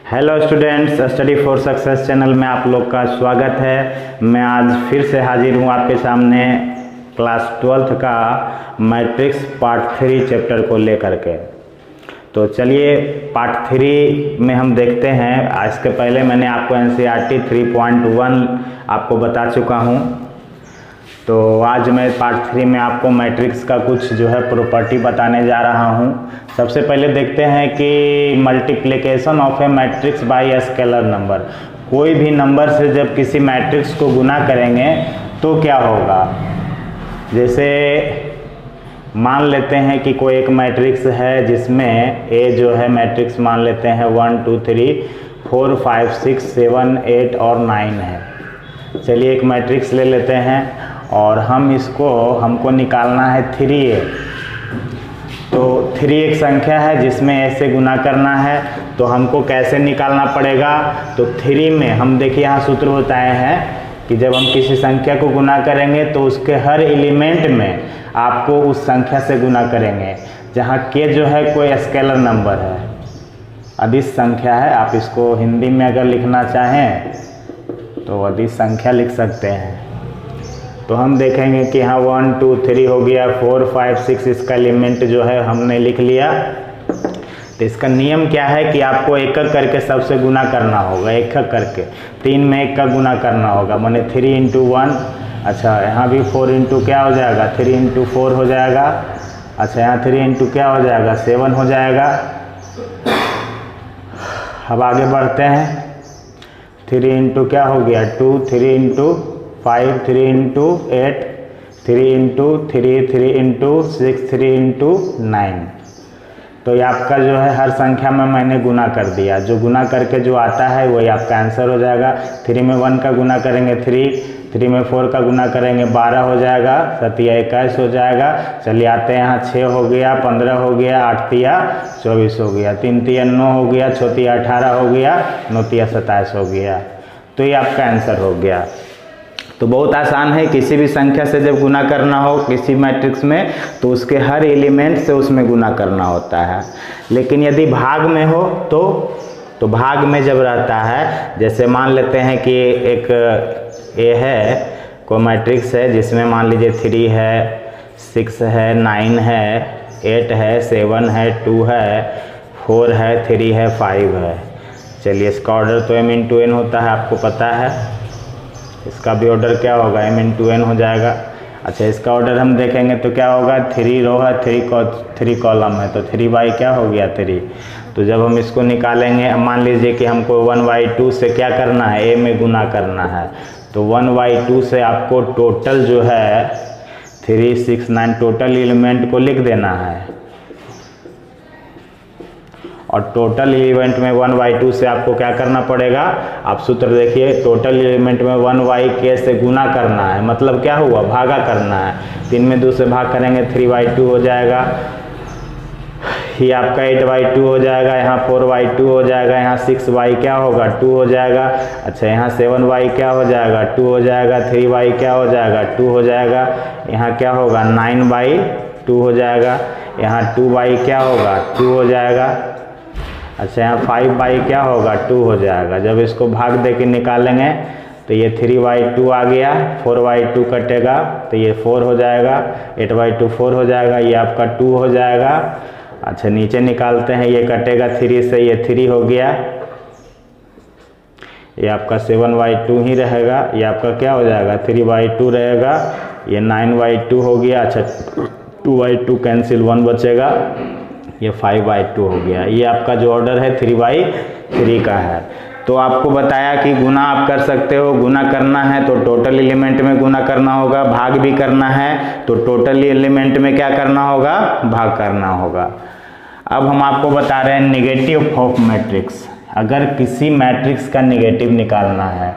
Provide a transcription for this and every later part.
Hello students, study for success channel में आप लोग का स्वागत है। मैं आज फिर से हाजिर हूँ आपके सामने क्लास 12th का मैट्रिक्स पार्ट 3 चैप्टर को लेकर के। तो चलिए पार्ट 3 में हम देखते हैं। आज के पहले मैंने आपको NCERT 3.1 आपको बता चुका हूँ। तो आज मैं पार्ट 3 में आपको मैट्रिक्स का कुछ जो है प्रॉपर्टी बताने जा रहा हूँ। सबसे पहले देखते हैं कि multiplication of A matrix bye a scalar number. कोई भी नंबर से जब किसी मैट्रिक्स को गुना करेंगे तो क्या होगा। जैसे मान लेते हैं कि कोई एक मैट्रिक्स है जिसमें ए जो है मैट्रिक्स मान लेते हैं 1 2 3 4 5 6 7 8 और 9 है। चलिए एक मैट्रिक्स ले लेते हैं और हमको निकालना है 3a। तो 3 एक संख्या है जिसमें ए से गुना करना है। तो हमको कैसे निकालना पड़ेगा। तो 3 में हम देखिए यहाँ सूत्र बताए हैं कि जब हम किसी संख्या को गुना करेंगे तो उसके हर एलिमेंट में आपको उस संख्या से गुना करेंगे। जहाँ के जो है कोई स्केलर नंबर है, अदिश संख्या है। आप इसको हिंदी में अगर लिखना चाहें तो अदिश संख्या लिख सकते हैं। तो हम देखेंगे कि हाँ 1 2 3 हो गया, 4 5 6 इसका एलिमेंट जो है हमने लिख लिया। तो इसका नियम क्या है कि आपको एक एक करके सबसे गुना करना होगा, एक एक करके 3 में 1 का गुना करना होगा। माने 3 × 1। अच्छा यहाँ भी 4 × क्या हो जाएगा, 3 × 4 हो जाएगा। अच्छा यहाँ 3 × क्या हो जाएगा, 7 हो जाएगा। अब आगे बढ़ते हैं। 3 × क्या हो गया 2, 3 × 5, 3 × 8, 3 × 3, 3 × 6, 3 × 9। तो ये आपका जो है हर संख्या में मैंने गुना कर दिया। जो गुना करके जो आता है वही आपका आंसर हो जाएगा। 3 में 1 का गुना करेंगे 3 में 4 का गुना करेंगे 12 हो जाएगा, 7 × 21 हो जाएगा। चलिए आते हैं यहाँ 6 हो गया, 15 हो गया, 8 × 24 हो गया, 3 × 9 हो गया, 6 × 18 हो गया, 9 × 27 हो गया। तो ये आपका आंसर हो गया। तो बहुत आसान है। किसी भी संख्या से जब गुना करना हो किसी मैट्रिक्स में तो उसके हर एलिमेंट से उसमें गुना करना होता है। लेकिन यदि भाग में हो तो भाग में जब रहता है, जैसे मान लेते हैं कि एक ए है, कोई मैट्रिक्स है जिसमें मान लीजिए 3 है, 6 है, 9 है, 8 है, 7 है, 2 है, 4 है, 3 है, 5 है। चलिए इसका ऑर्डर तो m × n होता है, आपको पता है। इसका भी ऑर्डर क्या होगा, m × n हो जाएगा। अच्छा इसका ऑर्डर हम देखेंगे तो क्या होगा, 3 रो है, 3 कॉलम है, तो 3 क्या हो गया 3। तो जब हम इसको निकालेंगे, मान लीजिए कि हमको 1/2 से क्या करना है, a में गुना करना है। तो 1/2 से आपको टोटल जो है 3 6 9 टोटल एलिमेंट को लिख देना है। और टोटल एलिमेंट में 1/2 से आपको क्या करना पड़ेगा, आप सूत्र देखिए। टोटल एलिमेंट में 1/k से गुना करना है, मतलब क्या हुआ, भागा करना है। 3 में 2 से भाग करेंगे 3/2 हो जाएगा। ये आपका 8/2 हो जाएगा, यहाँ 4/2 हो जाएगा, यहाँ 6 क्या होगा 2 हो जाएगा। अच्छा यहाँ 7 क्या हो जाएगा 2 हो जाएगा, 3 क्या हो जाएगा 2 हो जाएगा, यहाँ क्या होगा 9/2 हो जाएगा, यहाँ 2 क्या होगा 2 हो जाएगा। अच्छा यहाँ 5 क्या होगा 2 हो जाएगा। जब इसको भाग दे के निकालेंगे तो ये 3/2 आ गया, 4/2 कटेगा तो ये 4 हो जाएगा, 8/2 4 हो जाएगा, ये आपका 2 हो जाएगा। अच्छा नीचे निकालते हैं, ये कटेगा 3 से, ये 3 हो गया, ये आपका 7/2 ही रहेगा, ये आपका क्या हो जाएगा 3/2 रहेगा, ये 9/2 हो गया। अच्छा 2/2 कैंसिल, 1 बचेगा, ये 5/2 हो गया। ये आपका जो ऑर्डर है 3/3 का है। तो आपको बताया कि गुना आप कर सकते हो। गुना करना है तो टोटल एलिमेंट में गुना करना होगा, भाग भी करना है तो टोटल एलिमेंट में क्या करना होगा, भाग करना होगा। अब हम आपको बता रहे हैं नेगेटिव ऑफ मैट्रिक्स। अगर किसी मैट्रिक्स का नेगेटिव निकालना है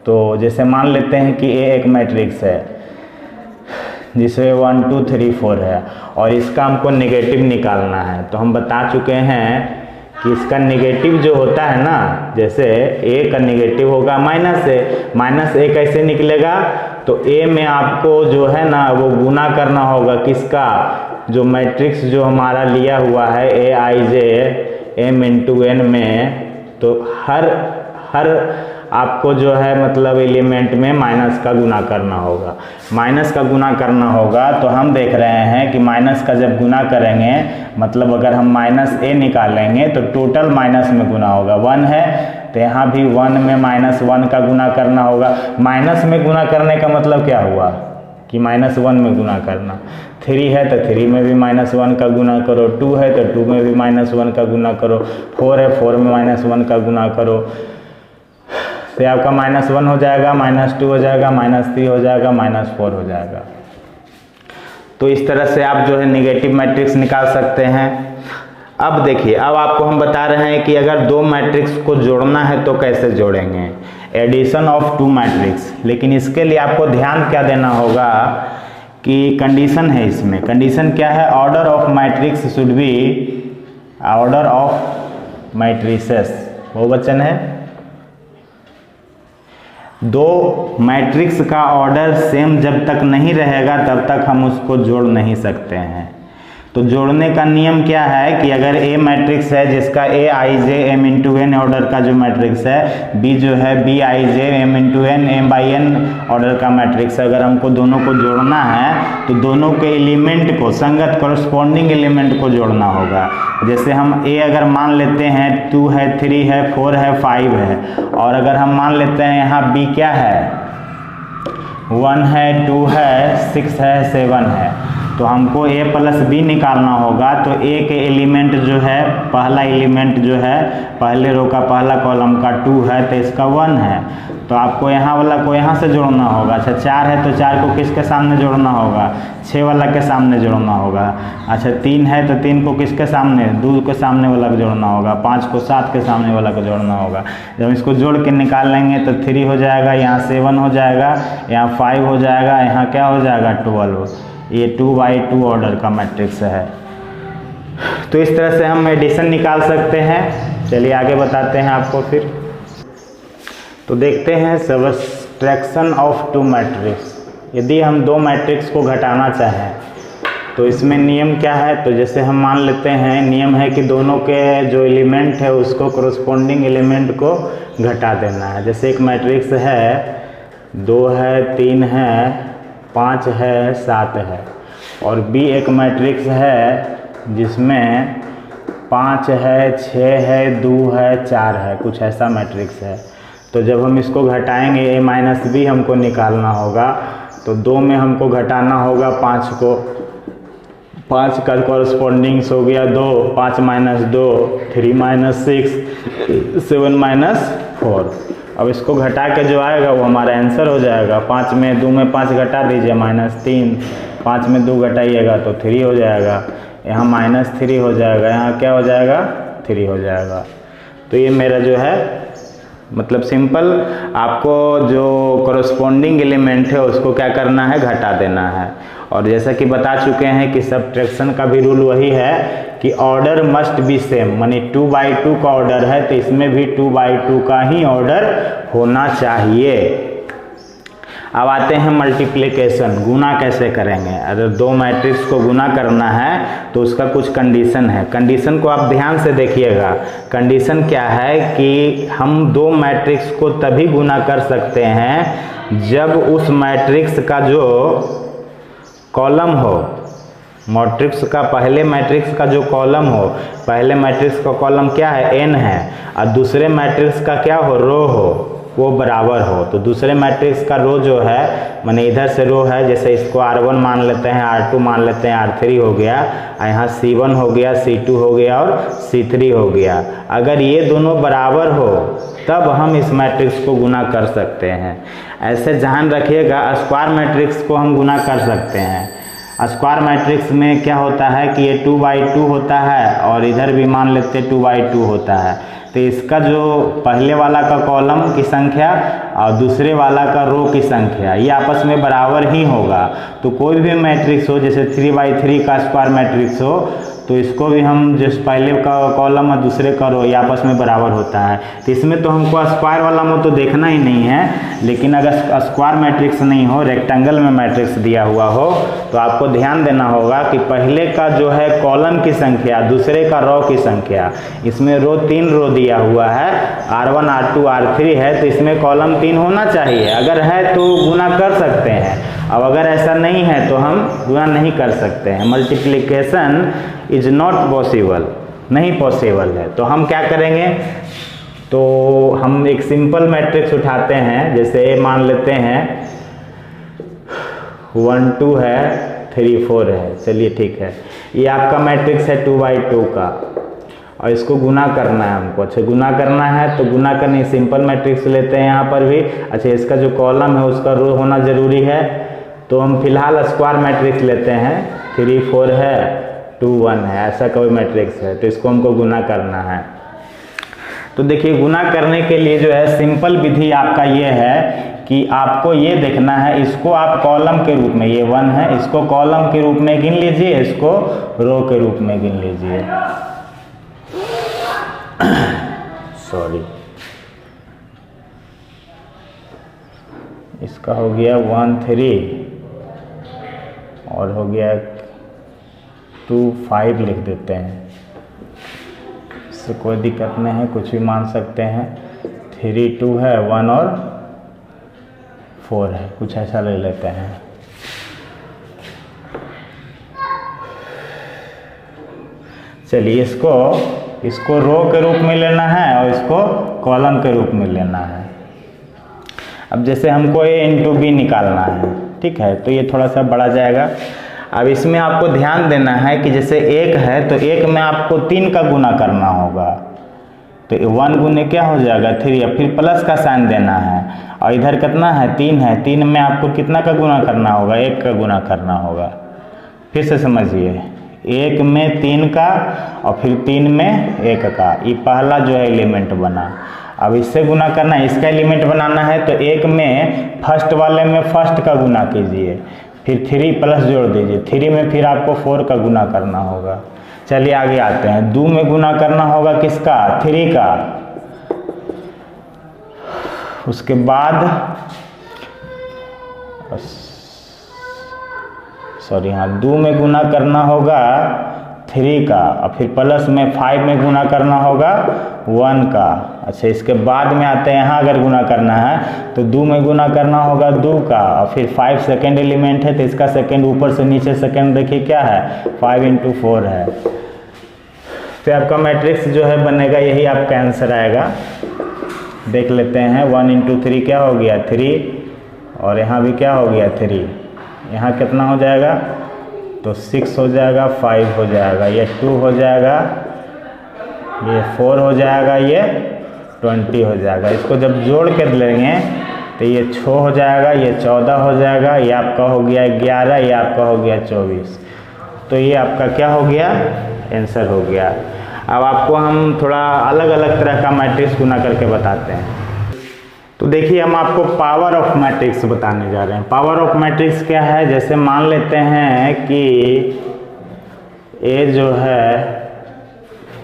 तो जैसे मान लेते हैं कि ए एक मैट्रिक्स है जिसमें 1 2 3 4 है और इसका हमको नेगेटिव निकालना है। तो हम बता चुके हैं कि इसका नेगेटिव जो होता है ना, जैसे ए का नेगेटिव होगा -a कैसे निकलेगा, तो ए में आपको जो है ना वो गुना करना होगा किसका, जो मैट्रिक्स जो हमारा लिया हुआ है AIJ m × n में तो हर आपको जो है मतलब एलिमेंट में माइनस का गुना करना होगा। माइनस का गुना करना होगा तो हम देख रहे हैं कि माइनस का जब गुना करेंगे मतलब अगर हम माइनस ए निकालेंगे तो टोटल माइनस में गुना होगा। 1 है तो यहाँ भी 1 में -1 का गुना करना होगा। माइनस में गुना करने का मतलब क्या हुआ कि -1 में गुना करना। 3 है तो 3 में भी -1 का गुना करो, 2 है तो 2 में भी -1 का गुना करो, 4 है 4 में -1 का गुना करो, तो आपका -1 हो जाएगा, -2 हो जाएगा, -3 हो जाएगा, -4 हो जाएगा। तो इस तरह से आप जो है नेगेटिव मैट्रिक्स निकाल सकते हैं। अब देखिए, अब आपको हम बता रहे हैं कि अगर दो मैट्रिक्स को जोड़ना है तो कैसे जोड़ेंगे, एडिशन ऑफ टू मैट्रिक्स। लेकिन इसके लिए आपको ध्यान क्या देना होगा कि कंडीशन है इसमें। कंडीशन क्या है, order of matrix should be, order of matrices बहुवचन है, दो मैट्रिक्स का ऑर्डर सेम जब तक नहीं रहेगा तब तक हम उसको जोड़ नहीं सकते हैं। तो जोड़ने का नियम क्या है कि अगर ए मैट्रिक्स है जिसका A I J M into N order का जो मैट्रिक्स है, बी जो है B I J M into N M by N order का मैट्रिक्स है, अगर हमको दोनों को जोड़ना है तो दोनों के एलिमेंट को, संगत कॉरस्पॉन्डिंग एलिमेंट को जोड़ना होगा। जैसे हम ए अगर मान लेते हैं 2 है 3 है 4 है 5 है, और अगर हम मान लेते हैं यहाँ बी क्या है 1 है 2 है 6 है 7 है, तो हमको a प्लस बी निकालना होगा। तो a के एलिमेंट जो है, पहला एलिमेंट जो है पहले रो का पहला कॉलम का 2 है तो इसका 1 है, तो आपको यहाँ वाला को यहाँ से जोड़ना होगा। अच्छा 4 है तो 4 को किसके सामने जोड़ना होगा, 6 वाला के सामने जोड़ना होगा। अच्छा 3 है तो 3 को किसके सामने, 2 के सामने वाला को जोड़ना होगा। 5 को 7 के सामने वाला को जोड़ना होगा। जब इसको जोड़ के निकाल लेंगे तो 3 हो जाएगा, यहाँ 7 हो जाएगा, यहाँ 5 हो जाएगा, यहाँ क्या हो जाएगा 12। ये 2×2 ऑर्डर का मैट्रिक्स है। तो इस तरह से हम एडिशन निकाल सकते हैं। चलिए आगे बताते हैं आपको फिर। तो देखते हैं सब्ट्रैक्शन ऑफ टू मैट्रिक्स। यदि हम दो मैट्रिक्स को घटाना चाहें तो इसमें नियम क्या है, तो जैसे हम मान लेते हैं नियम है कि दोनों के जो एलिमेंट है उसको कॉरस्पॉन्डिंग एलिमेंट को घटा देना है। जैसे एक मैट्रिक्स है 2 है 3 है 5 है 7 है, और बी एक मैट्रिक्स है जिसमें 5 है 6 है 2 है 4 है, कुछ ऐसा मैट्रिक्स है। तो जब हम इसको घटाएंगे a माइनस बी हमको निकालना होगा, तो 2 में हमको घटाना होगा 5 को, 5 का कॉरस्पॉन्डिंग्स हो गया 2, 5 माइनस 2 3 माइनस 6 7 माइनस 4। अब इसको घटा के जो आएगा वो हमारा आंसर हो जाएगा। 5 में 2 में 5 घटा दीजिए -3, 5 में 2 घटाइएगा तो 3 हो जाएगा, यहाँ -3 हो जाएगा, यहाँ क्या हो जाएगा 3 हो जाएगा। तो ये मेरा जो है मतलब सिंपल, आपको जो कॉरस्पॉन्डिंग एलिमेंट है उसको क्या करना है, घटा देना है। और जैसा कि बता चुके हैं कि सब्ट्रैक्शन का भी रूल वही है कि ऑर्डर मस्ट बी सेम, माने 2×2 का ऑर्डर है तो इसमें भी 2×2 का ही ऑर्डर होना चाहिए। अब आते हैं मल्टीप्लिकेशन, गुना कैसे करेंगे। अगर दो मैट्रिक्स को गुना करना है तो उसका कुछ कंडीशन है। कंडीशन को आप ध्यान से देखिएगा। कंडीशन क्या है कि हम दो मैट्रिक्स को तभी गुना कर सकते हैं जब उस मैट्रिक्स का जो कॉलम हो, मैट्रिक्स का पहले मैट्रिक्स का जो कॉलम हो, पहले मैट्रिक्स का कॉलम क्या है n है, और दूसरे मैट्रिक्स का क्या हो, रो हो, वो बराबर हो। तो दूसरे मैट्रिक्स का रो जो है, माने इधर से रो है, जैसे इसको R1 मान लेते हैं, R2 मान लेते हैं, R3 हो गया, यहाँ C1 हो गया, C2 हो गया और C3 हो गया। अगर ये दोनों बराबर हो तब हम इस मैट्रिक्स को गुना कर सकते हैं। ऐसे ध्यान रखिएगा, स्क्वायर मैट्रिक्स को हम गुना कर सकते हैं। स्क्वायर मैट्रिक्स में क्या होता है कि ये 2×2 होता है और इधर भी मान लेते हैं 2×2 होता है। तो इसका जो पहले वाला का कॉलम की संख्या और दूसरे वाला का रो की संख्या ये आपस में बराबर ही होगा। तो कोई भी मैट्रिक्स हो, जैसे 3×3 का स्क्वायर मैट्रिक्स हो, तो इसको भी हम जिस पहले का कॉलम और दूसरे का रो ये आपस में बराबर होता है। तो इसमें तो हमको स्क्वायर वाला में तो देखना ही नहीं है, लेकिन अगर स्क्वायर मैट्रिक्स नहीं हो, रेक्टेंगल में मैट्रिक्स दिया हुआ हो, तो आपको ध्यान देना होगा कि पहले का जो है कॉलम की संख्या, दूसरे का रो की संख्या, इसमें रो 3 रो दिया हुआ है, R1 R2 R3 है, तो इसमें कॉलम 3 होना चाहिए। अगर है तो गुना कर सकते हैं, अब अगर ऐसा नहीं है तो हम गुना नहीं कर सकते हैं। मल्टीप्लिकेशन इज नॉट पॉसिबल, नहीं पॉसिबल है। तो हम क्या करेंगे, तो हम एक सिंपल मैट्रिक्स उठाते हैं, जैसे मान लेते हैं 1 2 है 3 4 है, चलिए ठीक है, ये आपका मैट्रिक्स है 2/2 का, और इसको गुना करना है हमको। अच्छा गुना करना है तो गुना करने सिंपल मैट्रिक्स लेते हैं यहाँ पर भी। अच्छा इसका जो कॉलम है उसका रो होना जरूरी है, तो हम फिलहाल स्क्वायर मैट्रिक्स लेते हैं, 3 4 है 2 1 है, ऐसा कोई मैट्रिक्स है, तो इसको हमको गुना करना है। तो देखिए गुना करने के लिए जो है सिंपल विधि आपका ये है कि आपको ये देखना है, इसको आप कॉलम के रूप में, ये 1 है, इसको कॉलम के रूप में गिन लीजिए, इसको रो के रूप में गिन लीजिए। सॉरी, इसका हो गया 1 3 और हो गया 2 5 लिख देते हैं, इससे कोई दिक्कत नहीं है, कुछ भी मान सकते हैं। 3 2 है, 1 और 4 है, कुछ ऐसा ले लेते हैं। चलिए इसको रो के रूप में लेना है और इसको कॉलम के रूप में लेना है। अब जैसे हमको A इंटू बी निकालना है, ठीक है, तो ये थोड़ा सा बढ़ा जाएगा। अब इसमें आपको ध्यान देना है कि जैसे 1 है तो 1 में आपको 3 का गुना करना होगा, तो 1 गुने क्या हो जाएगा 3, और फिर प्लस का साइन देना है, और इधर कितना है 3 है, 3 में आपको कितना का गुना करना होगा, 1 का गुना करना होगा। फिर से समझिए, 1 में 3 का और फिर 3 में 1 का, ये पहला जो है एलिमेंट बना। अब इससे गुना करना है, इसका एलिमेंट बनाना है, तो 1 में फर्स्ट वाले में फर्स्ट का गुना कीजिए, फिर 3 प्लस जोड़ दीजिए, 3 में फिर आपको 4 का गुना करना होगा। चलिए आगे आते हैं, 2 में गुना करना होगा किसका, 3 का, उसके बाद सॉरी हाँ 2 में गुना करना होगा 3 का, और फिर प्लस में 5 में गुना करना होगा 1 का। अच्छा इसके बाद में आते हैं, यहाँ अगर गुना करना है तो 2 में गुना करना होगा 2 का, और फिर 5 सेकेंड एलिमेंट है, तो इसका सेकेंड ऊपर से नीचे सेकेंड देखिए क्या है 5 इंटू 4 है। तो आपका मैट्रिक्स जो है बनेगा, यही आपका आंसर आएगा। देख लेते हैं, 1 इंटू 3 क्या हो गया 3, और यहाँ भी क्या हो गया 3, यहाँ कितना हो जाएगा, तो 6 हो जाएगा, 5 हो जाएगा, ये 2 हो जाएगा, ये 4 हो जाएगा, ये 20 हो जाएगा। इसको जब जोड़ के लेंगे तो ये 6 हो जाएगा, ये 14 हो जाएगा, ये आपका हो गया 11, ये आपका हो गया 24। तो ये आपका क्या हो गया, आंसर हो गया। अब आपको हम थोड़ा अलग अलग तरह का मैट्रिक्स गुना करके बताते हैं। तो देखिए हम आपको पावर ऑफ मैट्रिक्स बताने जा रहे हैं। पावर ऑफ मैट्रिक्स क्या है, जैसे मान लेते हैं कि A जो है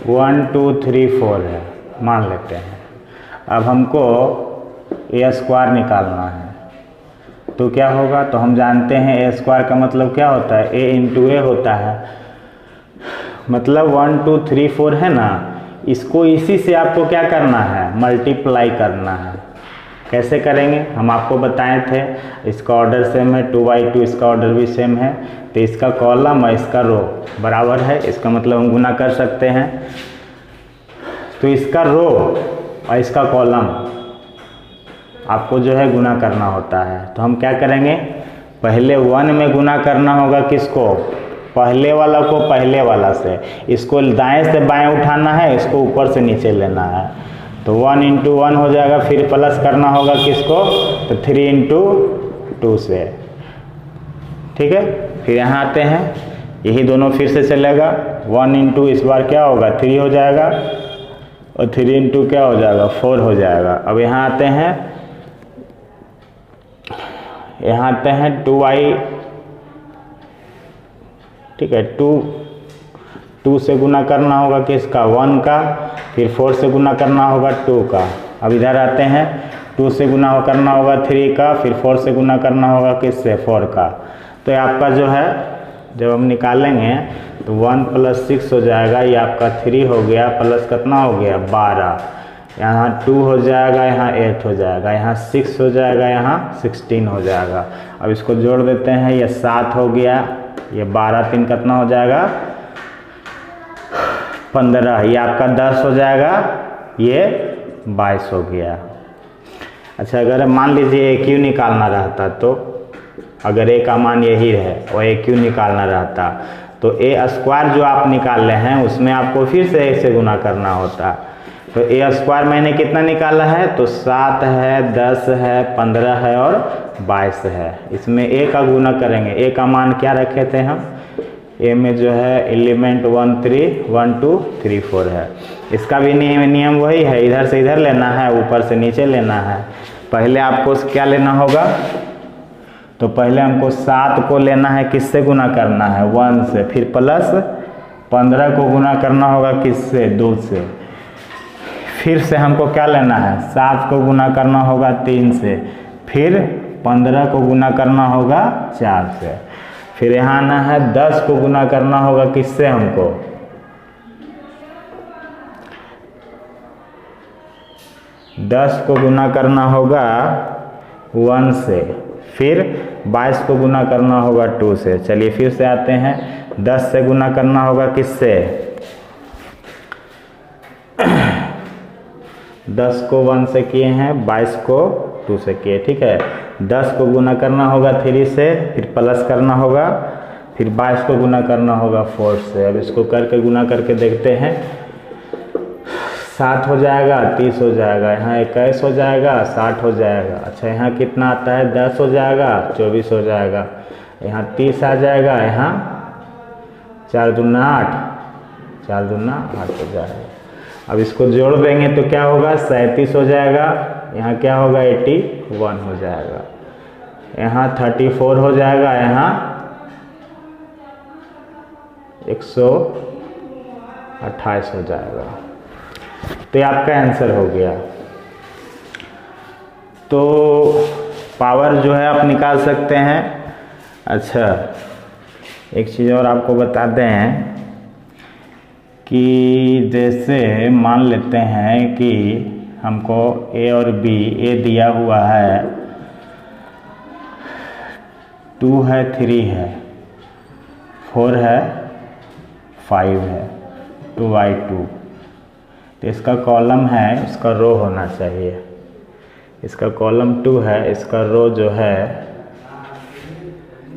1 2 3 4 है, मान लेते हैं। अब हमको A स्क्वायर निकालना है, तो क्या होगा, तो हम जानते हैं A स्क्वायर का मतलब क्या होता है, A इंटू A होता है, मतलब 1 2 3 4 है ना, इसको इसी से आपको क्या करना है, मल्टीप्लाई करना है। कैसे करेंगे हम आपको बताए थे, इसका ऑर्डर सेम है 2/2, इसका ऑर्डर भी सेम है, तो इसका कॉलम और इसका रो बराबर है, इसका मतलब हम गुना कर सकते हैं। तो इसका रो और इसका कॉलम आपको जो है गुना करना होता है। तो हम क्या करेंगे, पहले 1 में गुना करना होगा किसको, पहले वाला को पहले वाला से, इसको दाएं से बाएं उठाना है, इसको ऊपर से नीचे लेना है, तो 1 इंटू 1 हो जाएगा, फिर प्लस करना होगा किसको, तो 3 इंटू 2 से, ठीक है। फिर यहाँ आते हैं, यही दोनों फिर से चलेगा, 1 इंटू इस बार क्या होगा 3 हो जाएगा, और 3 इंटू क्या हो जाएगा 4 हो जाएगा। अब यहाँ आते हैं, 2i, ठीक है, 2 से गुना करना होगा किसका 1 का, फिर 4 से गुना करना होगा 2 का। अब इधर आते हैं 2 से गुना करना होगा 3 का, फिर 4 से गुना करना होगा किससे 4 का। तो ये आपका जो है जब हम निकालेंगे तो 1 + 6 हो जाएगा, ये आपका 3 हो गया, प्लस कितना हो गया 12, यहाँ 2 हो जाएगा, यहाँ 8 हो जाएगा, यहाँ 6 हो जाएगा, यहाँ 16 हो जाएगा। अब इसको जोड़ देते हैं, ये 7 हो गया, ये 12 3 कितना हो जाएगा 15, ये आपका 10 हो जाएगा, ये 22 हो गया। अच्छा अगर मान लीजिए ए क्यू निकालना रहता तो अगर ए का मान यही है और ए क्यू निकालना रहता तो ए स्क्वायर जो आप निकाल रहे हैं उसमें आपको फिर से 1 से गुना करना होता। तो ए स्क्वायर मैंने कितना निकाला है तो 7 है, 10 है, 15 है और 22 है। इसमें ए का गुना करेंगे, ए का मान क्या रखे थे हम, ए में जो है एलिमेंट 1 3 1 2 3 4 है। इसका भी नियम वही है, इधर से इधर लेना है, ऊपर से नीचे लेना है। पहले आपको क्या लेना होगा, तो पहले हमको 7 को लेना है, किससे गुना करना है 1 से, फिर प्लस 15 को गुना करना होगा किससे 2 से, फिर से हमको क्या लेना है 7 को गुना करना होगा 3 से, फिर 15 को गुना करना होगा 4 से, फिर यहाँ आना है 10 को गुना करना होगा किससे, हमको 10 को गुना करना होगा 1 से, फिर 22 को गुना करना होगा 2 से। चलिए फिर से आते हैं, 10 से गुना करना होगा किससे 10 को 1 से किए हैं, 22 को 2 से किए, ठीक है। 10 को गुना करना होगा 3 से, फिर प्लस करना होगा, फिर 22 को गुना करना होगा 4 से। अब इसको करके गुना करके देखते हैं, 7 हो जाएगा, 30 हो जाएगा, यहाँ 21 हो जाएगा, 60 हो जाएगा। अच्छा यहाँ कितना आता है 10 हो जाएगा, 24 हो जाएगा, यहाँ 30 आ जाएगा, यहाँ 4 दूना 8, 4 दूना 8 हो जाएगा। अब इसको जोड़ देंगे तो क्या होगा 37 हो जाएगा, यहाँ क्या होगा 81 हो जाएगा, यहाँ 34 हो जाएगा, यहाँ 128 हो जाएगा। तो ये आपका आंसर हो गया। तो पावर जो है आप निकाल सकते हैं। अच्छा एक चीज़ और आपको बता दें कि जैसे मान लेते हैं कि हमको ए और बी, ए दिया हुआ है 2 है, 3 है, 4 है, 5 है, 2/2। तो इसका कॉलम है, इसका रो होना चाहिए। इसका कॉलम 2 है, इसका रो जो है,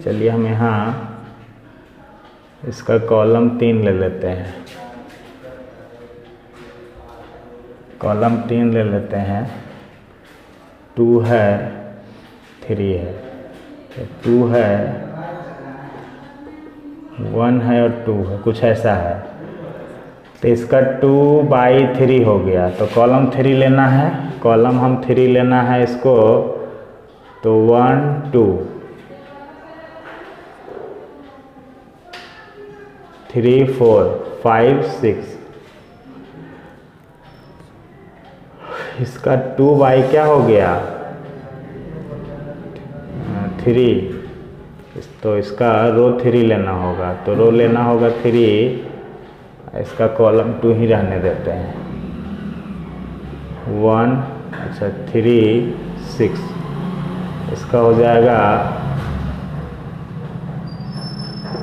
चलिए हम यहाँ इसका कॉलम 3 ले लेते हैं, कॉलम 3 ले लेते हैं। 2 है, 3 है, 2 है, 1 है और 2 है, कुछ ऐसा है। तो इसका 2/3 हो गया। तो कॉलम 3 लेना है, कॉलम हम 3 लेना है इसको, तो 1 2 3 4 5 6, इसका 2 क्या हो गया 3, तो इसका रो 3 लेना होगा। तो रो लेना होगा 3, इसका कॉलम 2 ही रहने देते हैं। 1 अच्छा 3 6, इसका हो जाएगा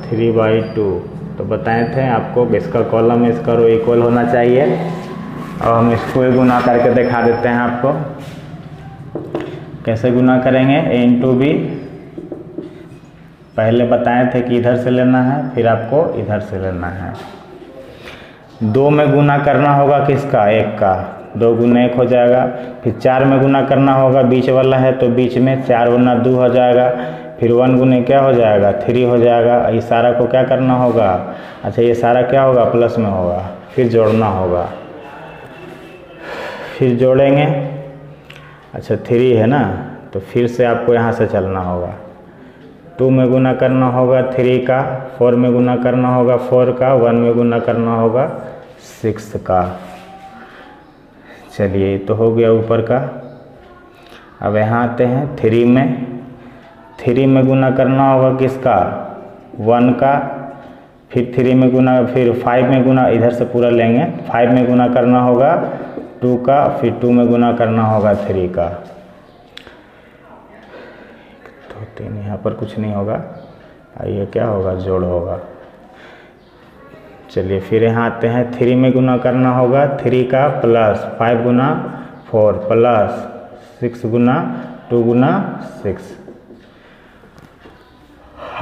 3/2। तो बताए थे आपको इसका कॉलम इसका रो इक्वल होना चाहिए। अब हम इसको गुना करके दिखा देते हैं आपको। कैसे गुना करेंगे, a इंटू बी पहले बताए थे कि इधर से लेना है, फिर आपको इधर से लेना है। 2 में गुना करना होगा किसका, 1 का, 2 गुना 1 हो जाएगा। फिर 4 में गुना करना होगा, बीच वाला है तो बीच में 4 गुना 2 हो जाएगा। फिर 1 गुने क्या हो जाएगा 3 हो जाएगा। इस सारा को क्या करना होगा, अच्छा ये सारा क्या होगा प्लस में होगा, फिर जोड़ना होगा, फिर जोड़ेंगे। अच्छा 3 है ना, तो फिर से आपको यहाँ से चलना होगा, 2 में गुना करना होगा 3 का, 4 में गुना करना होगा 4 का, 1 में गुना करना होगा 6 का। चलिए तो हो गया ऊपर का। अब यहाँ आते हैं 3 में गुना करना होगा किसका, 1 का, फिर 3 में गुना, फिर 5 में गुना, इधर से पूरा लेंगे, 5 में गुना करना होगा 2 का, फिर 2 में गुना करना होगा 3 का। तो 3 यहाँ पर कुछ नहीं होगा, ये क्या होगा, जोड़ होगा। चलिए फिर यहाँ आते हैं 3 में गुना करना होगा 3 का, प्लस 5 गुना 4 प्लस 6 गुना 2 गुना 6।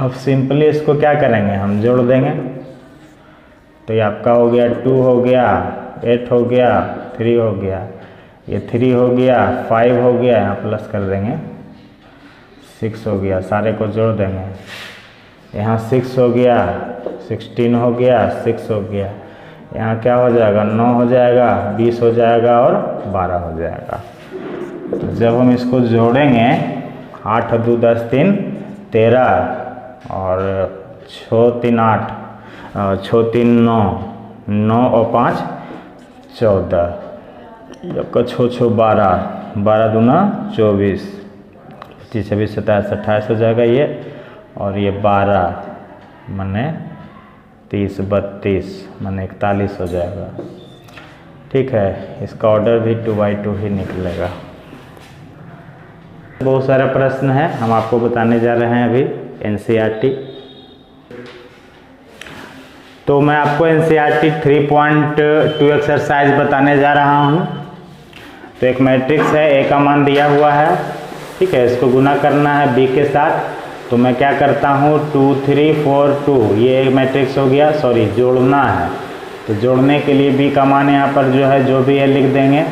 अब सिंपली इसको क्या करेंगे, हम जोड़ देंगे। तो ये आपका हो गया 2 हो गया, 8 हो गया, 3 हो गया, ये 3 हो गया, 5 हो गया, यहाँ प्लस कर देंगे, 6 हो गया, सारे को जोड़ देंगे। यहाँ 6 हो गया, 16 हो गया, 6 हो गया, यहाँ क्या हो जाएगा, 9 हो जाएगा, 20 हो जाएगा और 12 हो जाएगा। तो जब हम इसको जोड़ेंगे 8 2 10 3 13 और 6 3 8, 6 3 9, 9 और 5 14, आपका 6 6 12, 12 दूना 24, 25 26 27 28 हो जाएगा ये, और ये 12 माने 30 32 माने 41 हो जाएगा। ठीक है, इसका ऑर्डर भी 2/2 ही निकलेगा। बहुत सारा प्रश्न है, हम आपको बताने जा रहे हैं अभी NCERT। तो मैं आपको NCERT 3.2 एक्सरसाइज बताने जा रहा हूँ। तो एक मैट्रिक्स है, A का मान दिया हुआ है, ठीक है, इसको गुना करना है B के साथ। तो मैं क्या करता हूँ, 2 3 4 2, ये एक मैट्रिक्स हो गया, सॉरी जोड़ना है। तो जोड़ने के लिए B का मान यहाँ पर जो है जो भी है लिख देंगे।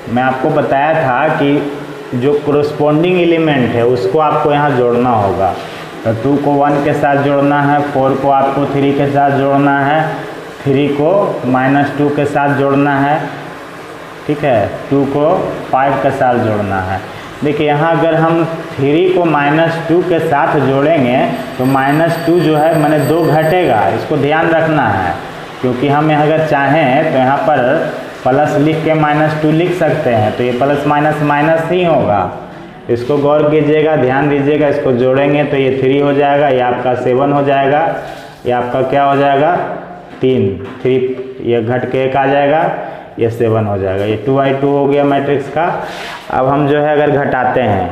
मैं आपको बताया था कि जो कोरस्पॉन्डिंग एलिमेंट है उसको आपको यहाँ जोड़ना होगा। तो 2 को 1 के साथ जोड़ना है, 4 को आपको 3 के साथ जोड़ना है, 3 को -2 के साथ जोड़ना है, ठीक है, 2 को 5 के साथ जोड़ना है। देखिए यहाँ अगर हम 3 को -2 के साथ जोड़ेंगे तो -2 जो है मैंने 2 घटेगा, इसको ध्यान रखना है। क्योंकि हम अगर चाहें तो यहाँ पर प्लस लिख के -2 लिख सकते हैं, तो ये प्लस माइनस माइनस ही होगा। इसको गौर कीजिएगा, ध्यान दीजिएगा। इसको जोड़ेंगे तो ये 3 हो जाएगा, ये आपका 7 हो जाएगा, ये आपका क्या हो जाएगा 3, ये घट के 1 आ जाएगा, ये 7 हो जाएगा। ये 2/2 हो गया मैट्रिक्स का। अब हम जो है अगर घटाते हैं,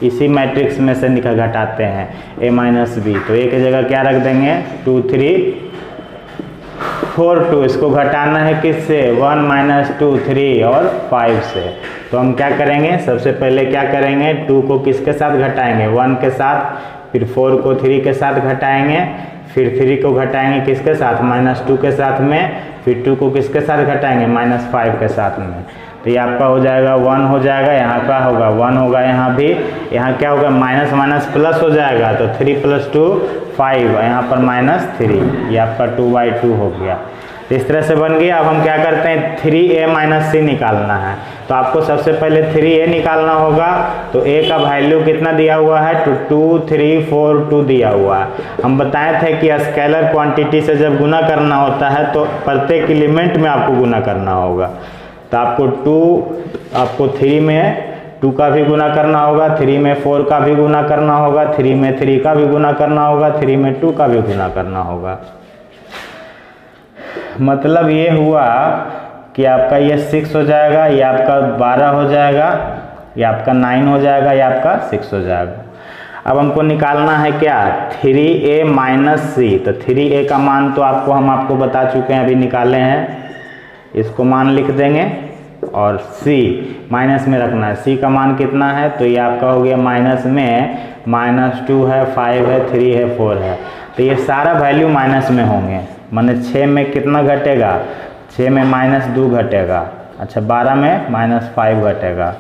इसी मैट्रिक्स में से घटाते हैं A - B, तो A की जगह क्या रख देंगे 2 3 4 2। इसको घटाना है किससे, 1 - 2 3 और 5 से। तो हम क्या करेंगे, सबसे पहले क्या करेंगे, 2 को किसके साथ घटाएंगे, 1 के साथ, फिर 4 को 3 के साथ घटाएंगे, फिर 3 को घटाएंगे किसके साथ, -2 के साथ में, फिर 2 को किसके साथ घटाएंगे, -5 के साथ में। तो ये आपका हो जाएगा 1 हो जाएगा, यहाँ का होगा 1 होगा, यहाँ भी, यहाँ क्या होगा माइनस माइनस प्लस हो जाएगा, तो 3 + 2 5, यहाँ पर -3, ये आपका 2/2 हो गया। तो इस तरह से बन गया। अब हम क्या करते हैं, 3A - C निकालना है। तो आपको सबसे पहले 3A निकालना होगा। तो A का वैल्यू कितना दिया हुआ है, 2 3 4 2 दिया हुआ है। हम बताए थे कि स्केलर क्वांटिटी से जब गुना करना होता है तो प्रत्येक एलिमेंट में आपको गुना करना होगा। तो आपको 3 में 2 का भी गुना करना होगा, 3 में 4 का भी गुना करना होगा, 3 में 3 का भी गुना करना होगा, 3 में 2 का भी गुना करना होगा। मतलब ये हुआ कि आपका ये 6 हो जाएगा, ये आपका 12 हो जाएगा, ये आपका 9 हो जाएगा, ये आपका 6 हो जाएगा। अब हमको निकालना है क्या, 3A - C। तो 3A का मान तो हम आपको बता चुके हैं, अभी निकाले हैं। इसको मान लिख देंगे और C माइनस में रखना है। C का मान कितना है, तो ये आपका हो गया माइनस में, -2 है, 5 है, 3 है, 4 है। तो ये सारा वैल्यू माइनस में होंगे। माने 6 में कितना घटेगा, 6 में -2 घटेगा, अच्छा 12 में -5 घटेगा,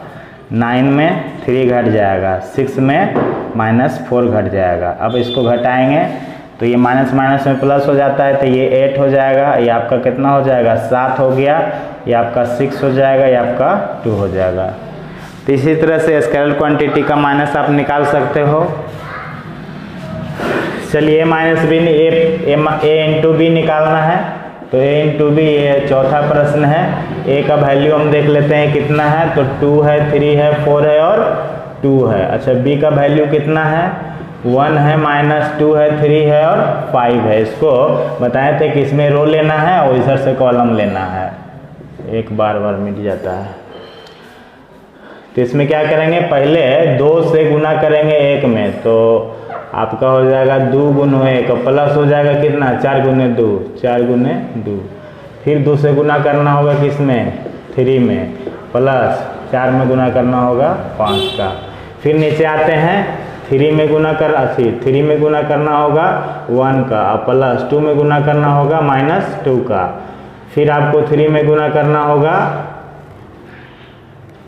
9 में 3 घट जाएगा, 6 में -4 घट जाएगा। अब इसको घटाएंगे तो ये माइनस माइनस में प्लस हो जाता है, तो ये 8 हो जाएगा, ये आपका कितना हो जाएगा 7 हो गया, ये आपका 6 हो जाएगा, ये आपका 2 हो जाएगा। तो इसी तरह से स्केलर क्वांटिटी का माइनस आप निकाल सकते हो। चलिए a minus B A into B निकालना है, तो a इंटू बी ये चौथा प्रश्न है। a का वैल्यू हम देख लेते हैं कितना है, तो 2 है, 3 है, 4 है और 2 है। अच्छा b का वैल्यू कितना है, 1 है, -2 है, 3 है और 5 है। इसको बताए थे कि इसमें रो लेना है और इधर से कॉलम लेना है, एक बार मिट जाता है। तो इसमें क्या करेंगे, पहले 2 से गुना करेंगे 1 में, तो आपका हो जाएगा 2 गुना 1 प्लस हो जाएगा कितना, 4 गुने 2, 4 गुने 2। फिर 2 से गुना करना होगा किसमें, 3 में, प्लस 4 में गुना करना होगा 5 का। फिर नीचे आते हैं 3 में गुना करना होगा 1 का, प्लस 2 में गुना करना होगा -2 का। फिर आपको 3 में गुना करना होगा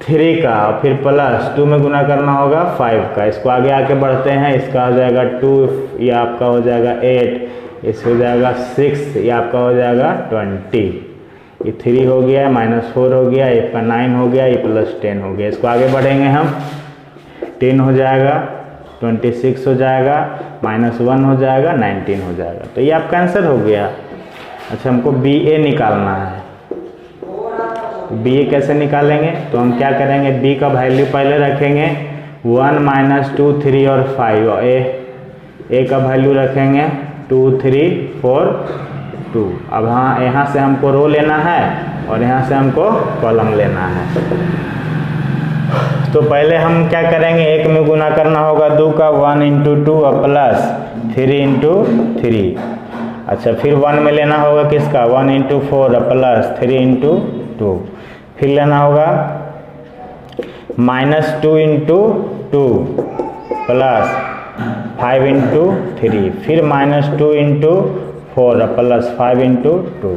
3 का, फिर प्लस 2 में गुना करना होगा 5 का। इसको आगे आके बढ़ते हैं, इसका हो जाएगा 2, ये आपका हो जाएगा 8, इसको हो जाएगा 6, ये आपका हो जाएगा 20। ये 3 हो गया, -4 हो गया, ये 9 हो गया, ये +10 हो गया। इसको आगे बढ़ेंगे हम, 10 हो जाएगा, 26 हो जाएगा, -1 हो जाएगा, 19 हो जाएगा। तो ये आपका आंसर हो गया। अच्छा, हमको BA निकालना है। BA कैसे निकालेंगे, तो हम क्या करेंगे, B का वैल्यू पहले रखेंगे 1, -2, 3 और 5, और A का वैल्यू रखेंगे 2, 3, 4, 2। अब हाँ, यहाँ से हमको रो लेना है और यहाँ से हमको कॉलम लेना है। तो पहले हम क्या करेंगे, 1 में गुना करना होगा 2 का, 1 इंटू 2 और प्लस 3 इंटू 3। अच्छा, फिर 1 में लेना होगा किसका, 1 इंटू 4 और प्लस 3 इंटू 2। फिर लेना होगा -2 इंटू 2 प्लस 5 इंटू 3, फिर -2 इंटू 4 प्लस 5 इंटू 2,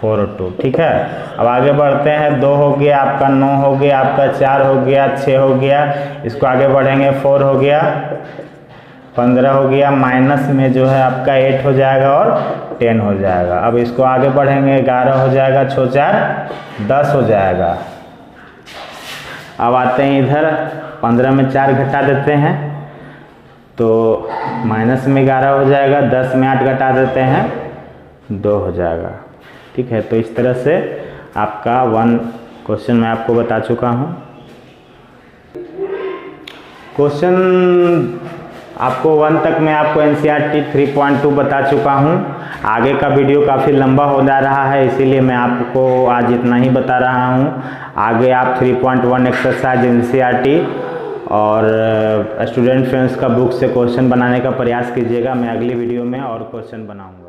4 और 2। ठीक है, अब आगे बढ़ते हैं। 2 हो गया आपका, 9 हो गया आपका, 4 हो गया, 6 हो गया। इसको आगे बढ़ेंगे, 4 हो गया, 15 हो गया, माइनस में जो है आपका 8 हो जाएगा और 10 हो जाएगा। अब इसको आगे बढ़ेंगे, 11 हो जाएगा, 6 4 10 हो जाएगा। अब आते हैं इधर, 15 में 4 घटा देते हैं, तो माइनस में 11 हो जाएगा, 10 में 8 घटा देते हैं, 2 हो जाएगा। ठीक है, तो इस तरह से आपका 1 क्वेश्चन मैं आपको बता चुका हूँ। क्वेश्चन आपको 1 तक मैं आपको NCERT 3.2 बता चुका हूँ। आगे का वीडियो काफ़ी लंबा हो जा रहा है, इसीलिए मैं आपको आज इतना ही बता रहा हूँ। आगे आप 3.1 एक्सरसाइज NCERT और स्टूडेंट फ्रेंड्स का बुक से क्वेश्चन बनाने का प्रयास कीजिएगा। मैं अगली वीडियो में और क्वेश्चन बनाऊँगा।